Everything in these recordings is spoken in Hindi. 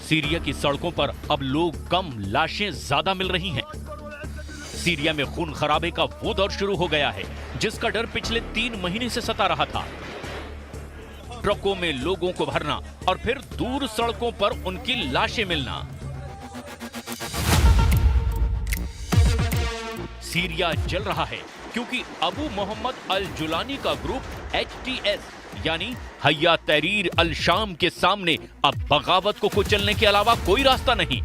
सीरिया की सड़कों पर अब लोग कम, लाशें ज्यादा मिल रही हैं। सीरिया में खून खराबे का वो दौर शुरू हो गया है जिसका डर पिछले 3 महीने से सता रहा था। ट्रकों में लोगों को भरना और फिर दूर सड़कों पर उनकी लाशें मिलना। सीरिया जल रहा है क्योंकि अबू मोहम्मद अल जुलानी का ग्रुप HTS यानी हय्या तहरीर अल शाम के सामने अब बगावत को कुचलने के अलावा कोई रास्ता नहीं।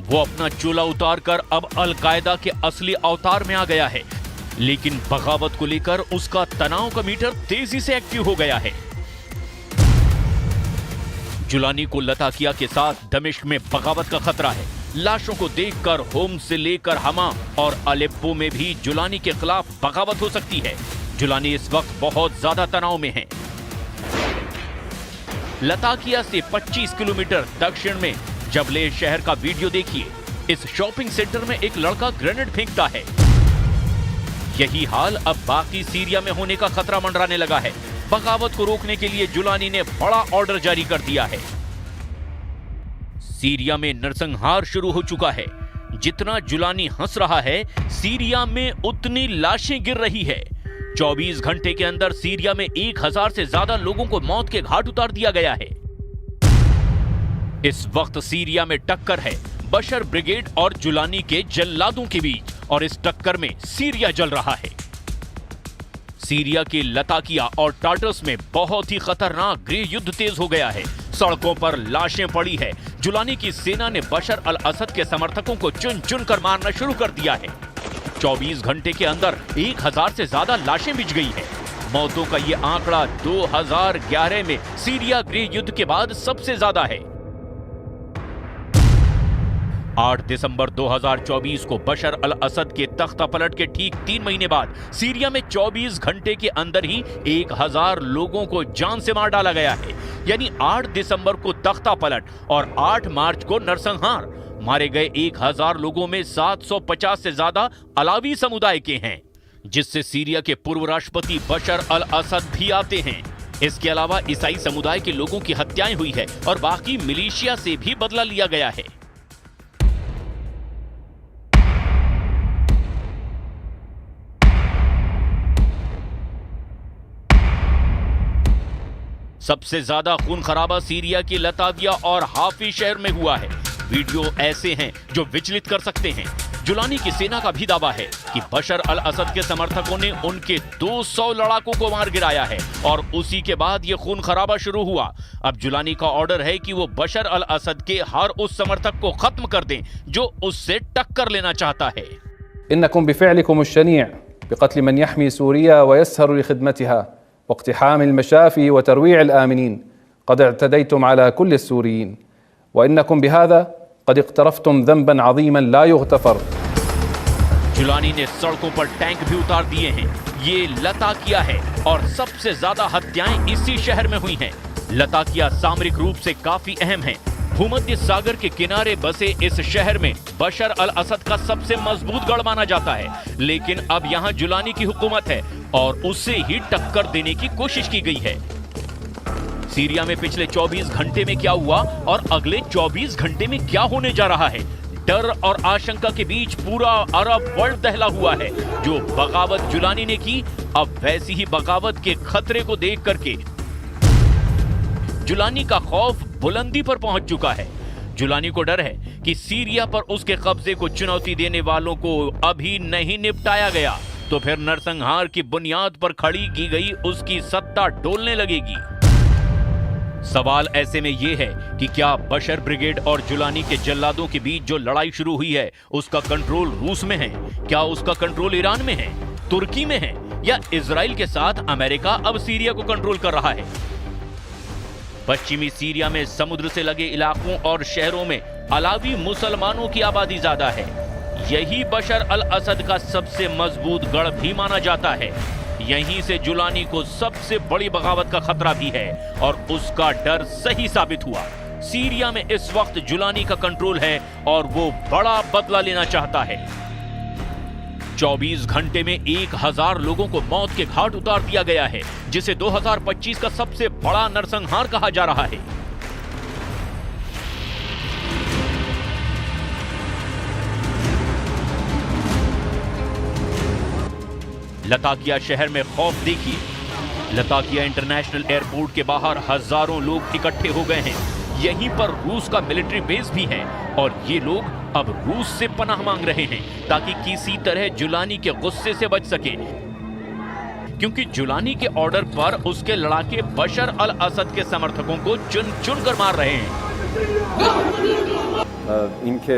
वो अपना चोला उतार कर अब अल कायदा के असली अवतार में आ गया है, लेकिन बगावत को लेकर उसका तनाव का मीटर तेजी से एक्टिव हो गया है। जुलानी को लताकिया के साथ दमिश्क में बगावत का खतरा है। लाशों को देखकर होम से लेकर हमा और अलेप्पो में भी जुलानी के खिलाफ बगावत हो सकती है। जुलानी इस वक्त बहुत ज्यादा तनाव में है। लताकिया से 25 किलोमीटर दक्षिण में जबले शहर का वीडियो देखिए। इस शॉपिंग सेंटर में एक लड़का ग्रेनेड फेंकता है। यही हाल अब बाकी सीरिया में होने का खतरा मंडराने लगा है। बगावत को रोकने के लिए जुलानी ने बड़ा ऑर्डर जारी कर दिया है। सीरिया में नरसंहार शुरू हो चुका है। जितना जुलानी हंस रहा है, सीरिया में उतनी लाशें गिर रही है। 24 घंटे के अंदर सीरिया में 1000 से ज्यादा लोगों को मौत के घाट उतार दिया गया है। इस वक्त सीरिया में टक्कर है बशर ब्रिगेड और जुलानी के जल्लादों के बीच, और इस टक्कर में सीरिया जल रहा है। सीरिया के लताकिया और टार्टस में बहुत ही खतरनाक गृह युद्ध तेज हो गया है। सड़कों पर लाशें पड़ी है। जुलानी की सेना ने बशर अल असद के समर्थकों को चुन चुन कर मारना शुरू कर दिया है। 24 घंटे के अंदर 1000 से ज्यादा लाशें बिछ गई है। मौतों का ये आंकड़ा 2011 में सीरिया गृह युद्ध के बाद सबसे ज्यादा है। 8 दिसंबर 2024 को बशर अल असद के तख्ता पलट के ठीक 3 महीने बाद सीरिया में 24 घंटे के अंदर ही 1000 लोगों को जान से मार डाला गया है। यानी 8 दिसंबर को तख्ता पलट और 8 मार्च को नरसंहार। मारे गए 1000 लोगों में 750 से ज्यादा अलावी समुदाय के हैं, जिससे सीरिया के पूर्व राष्ट्रपति बशर अल असद भी आते हैं। इसके अलावा ईसाई समुदाय के लोगों की हत्याएं हुई है और बाकी मिलिशिया से भी बदला लिया गया है। सबसे ज्यादा खून खराबा सीरिया की लताकिया और हाफी शहर में हुआ है। वीडियो ऐसे हैं जो विचलित कर सकते हैं। जुलानी की सेना का भी दावा है कि बशर अल असद के समर्थकों ने उनके 200 लड़ाकों को मार गिराया है और उसी के बाद ये खून खराबा शुरू हुआ। अब जुलानी का ऑर्डर है कि वो बशर अल असद के हर उस समर्थक को खत्म कर दें जो उससे टक्कर लेना चाहता है। इन्नकुम बिफ़िअलिकुम अश-शनीअ बिक़त्ल मन यहमी सूरिया व यस्हरु लिख़िदमतिहा वाक़्तिहाम अल-मशाफ़ी व तरवीअ अल-आमिनीन क़द अ'तदयतुम अला कुल्ल अस्सूरियीन व इन्नकुम बिहाज़ा क़द इक़्तरफ़्तुम ज़ंबन अज़ीमन ला युग़्तफ़र। जुलानी ने सड़कों पर टैंक भी उतार दिए हैं। ये लताकिया है और सबसे ज्यादा हत्याएं इसी शहर में हुई हैं। लताकिया सामरिक रूप से काफी अहम है। भूमध्य सागर के किनारे बसे इस शहर में बशर अल असद का सबसे मजबूत गढ़ माना जाता है, लेकिन अब यहाँ जुलानी की हुकूमत है और उससे ही टक्कर देने की कोशिश की गई है। सीरिया में पिछले 24 घंटे में क्या हुआ और अगले 24 घंटे में क्या होने जा रहा है, डर और आशंका के बीच पूरा अरब वर्ल्ड दहला हुआ है। जो बगावत जुलानी ने की, अब वैसी ही बगावत के खतरे को देख करके जुलानी का खौफ बुलंदी पर पहुंच चुका है। जुलानी को डर है कि सीरिया पर उसके कब्जे को चुनौती देने वालों को अभी नहीं निपटाया गया तो फिर नरसंहार की बुनियाद पर खड़ी की गई उसकी सत्ता डोलने लगेगी। सवाल ऐसे में यह है कि क्या बशर ब्रिगेड और जुलानी के जल्लादों के बीच जो लड़ाई शुरू हुई है उसका कंट्रोल रूस में है? क्या उसका कंट्रोल ईरान में है, तुर्की में है, या इजराइल के साथ अमेरिका अब सीरिया को कंट्रोल कर रहा है? पश्चिमी सीरिया में समुद्र से लगे इलाकों और शहरों में अलावी मुसलमानों की आबादी ज्यादा है। यही बशर अल असद का सबसे मजबूत गढ़ भी माना जाता है। यहीं से जुलानी को सबसे बड़ी बगावत का खतरा भी है और उसका डर सही साबित हुआ। सीरिया में इस वक्त जुलानी का कंट्रोल है और वो बड़ा बदला लेना चाहता है। 24 घंटे में 1000 लोगों को मौत के घाट उतार दिया गया है, जिसे 2025 का सबसे बड़ा नरसंहार कहा जा रहा है। लताकिया शहर में खौफ देखिए। लताकिया इंटरनेशनल एयरपोर्ट के बाहर हजारों लोग इकट्ठे हो गए हैं। यहीं पर रूस का मिलिट्री बेस भी है और ये लोग अब रूस से पनाह मांग रहे हैं ताकि किसी तरह जुलानी के गुस्से से बच सके, क्योंकि जुलानी के ऑर्डर पर उसके लड़ाके बशर अल असद के समर्थकों को चुन चुन कर मार रहे हैं। इनके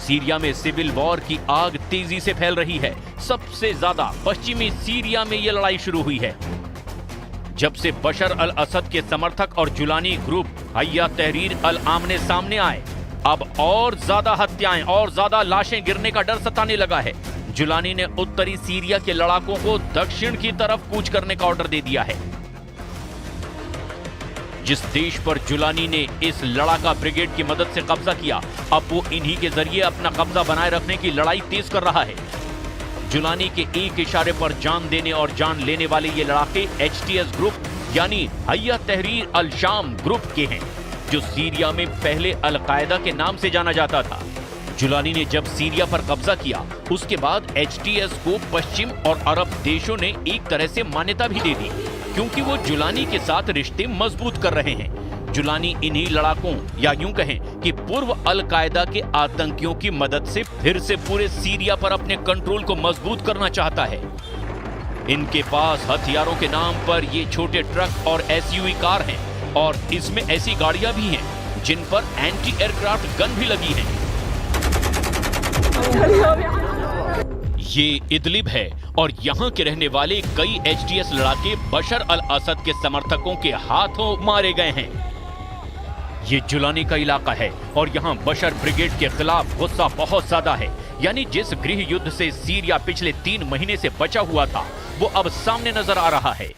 सीरिया में सिविल वॉर की आग तेजी से फैल रही है। सबसे ज्यादा पश्चिमी सीरिया में यह लड़ाई शुरू हुई है जब से बशर अल असद के समर्थक और जुलानी ग्रुप हय्या तहरीर अल आमने सामने आए। अब और ज्यादा हत्याएं और ज्यादा लाशें गिरने का डर सताने लगा है। जुलानी ने उत्तरी सीरिया के लड़ाकों को दक्षिण की तरफ कूच करने का ऑर्डर दे दिया है। जिस देश पर जुलानी ने इस लड़ाका ब्रिगेड की मदद से कब्जा किया, अब वो इन्हीं के जरिए अपना कब्जा बनाए रखने की लड़ाई तेज कर रहा है। जुलानी के एक इशारे पर जान देने और जान लेने वाले ये लड़ाके HTS ग्रुप यानी हय्या तहरीर अल शाम ग्रुप के हैं, जो सीरिया में पहले अल कायदा के नाम से जाना जाता था। जुलानी ने जब सीरिया पर कब्जा किया, उसके बाद HTS को पश्चिम और अरब देशों ने एक तरह से मान्यता भी दे दी, क्योंकि वो जुलानी के साथ रिश्ते मजबूत कर रहे हैं। जुलानी इन्हीं लड़ाकों या यूं कहें कि पूर्व अल कायदा के आतंकियों की मदद से फिर से पूरे सीरिया पर अपने कंट्रोल को मजबूत करना चाहता है। इनके पास हथियारों के नाम पर ये छोटे ट्रक और SUV कार हैं और इसमें ऐसी गाड़ियां भी हैं जिन पर एंटी एयरक्राफ्ट गन भी लगी हैं। ये इदलिब है और यहाँ के रहने वाले कई HTS लड़ाके बशर अल असद के समर्थकों के हाथों मारे गए हैं। ये जुलानी का इलाका है और यहाँ बशर ब्रिगेड के खिलाफ गुस्सा बहुत ज्यादा है। यानी जिस गृह युद्ध से सीरिया पिछले 3 महीने से बचा हुआ था, वो अब सामने नजर आ रहा है।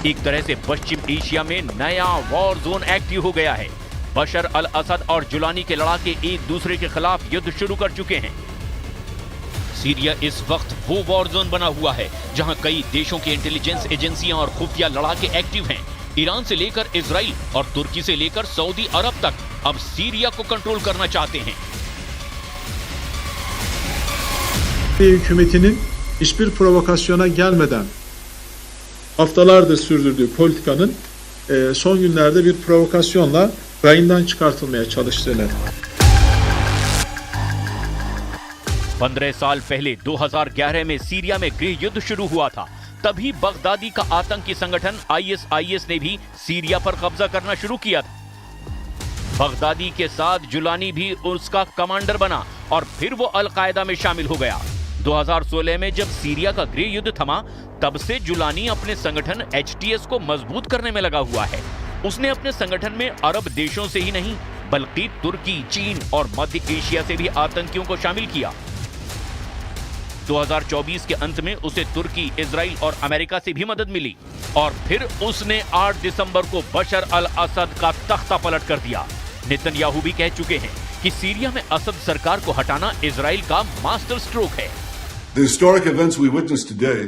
एक तरह से पश्चिम एशिया में नया वॉर जोन एक्टिव हो गया है। बशर अल असद और जुलानी के लड़ाके एक दूसरे के खिलाफ युद्ध शुरू कर चुके हैं। सीरिया इस वक्त वो वॉर जोन बना हुआ है जहां कई देशों की इंटेलिजेंस एजेंसियां और खुफिया लड़ाके एक्टिव हैं। ईरान से लेकर इजराइल और तुर्की से लेकर सऊदी अरब तक अब सीरिया को कंट्रोल करना चाहते हैं। Hükümetinin hiçbir provokasyona gelmeden haftalardır sürdürdüğü politikanın son günlerde bir provokasyonla rayından çıkartılmaya çalıştığını. 15 साल पहले 2011 में सीरिया में गृह युद्ध शुरू हुआ था। तभी बगदादी का आतंकी संगठन ISIS ने भी सीरिया पर कब्जा करना शुरू किया था। बगदादी के साथ जुलानी भी उसका कमांडर बना और फिर वो अल कायदा में शामिल हो गया। 2016 में जब सीरिया का गृह युद्ध थमा, तब से जुलानी अपने संगठन HTS को मजबूत करने में लगा हुआ है। उसने अपने संगठन में अरब देशों से ही नहीं बल्कि तुर्की, चीन और मध्य एशिया से भी आतंकियों को शामिल किया। 2024 के अंत में उसे तुर्की, इजराइल और अमेरिका से भी मदद मिली और फिर उसने 8 दिसंबर को बशर अल असद का तख्ता पलट कर दिया। नेतन्याहू भी कह चुके हैं कि सीरिया में असद सरकार को हटाना इजराइल का मास्टर स्ट्रोक है। The historic events we witness today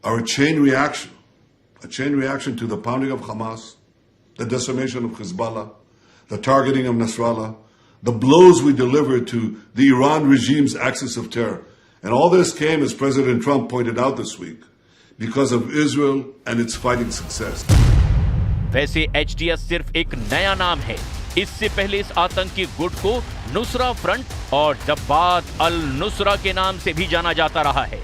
are a chain reaction to the pounding of Hamas, the decimation of Hezbollah, the targeting of Nasrallah, the blows we delivered to the Iran regime's axis of terror. And all this came, as President Trump pointed out this week, because of Israel and its fighting success. वैसे HTS सिर्फ एक नया नाम है। इससे पहले इस आतंकी गुट को नुसरा फ्रंट और जब्बात अल नुसरा के नाम से भी जाना जाता रहा है।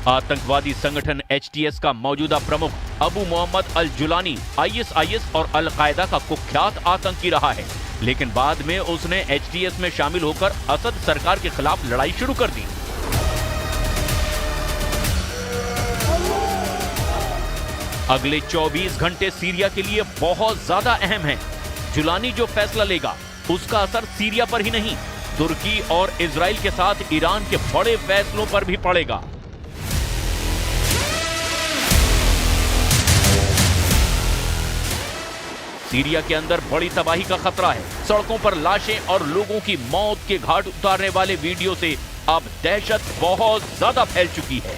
आतंकवादी संगठन HTS का मौजूदा प्रमुख अबू मोहम्मद अल जुलानी ISIS और अल कायदा का कुख्यात आतंकी रहा है, लेकिन बाद में उसने HTS में शामिल होकर असद सरकार के खिलाफ लड़ाई शुरू कर दी। अगले 24 घंटे सीरिया के लिए बहुत ज्यादा अहम हैं। जुलानी जो फैसला लेगा उसका असर सीरिया पर ही नहीं, तुर्की और इजराइल के साथ ईरान के बड़े फैसलों पर भी पड़ेगा। सीरिया के अंदर बड़ी तबाही का खतरा है। सड़कों पर लाशें और लोगों की मौत के घाट उतारने वाले वीडियो से अब दहशत बहुत ज्यादा फैल चुकी है।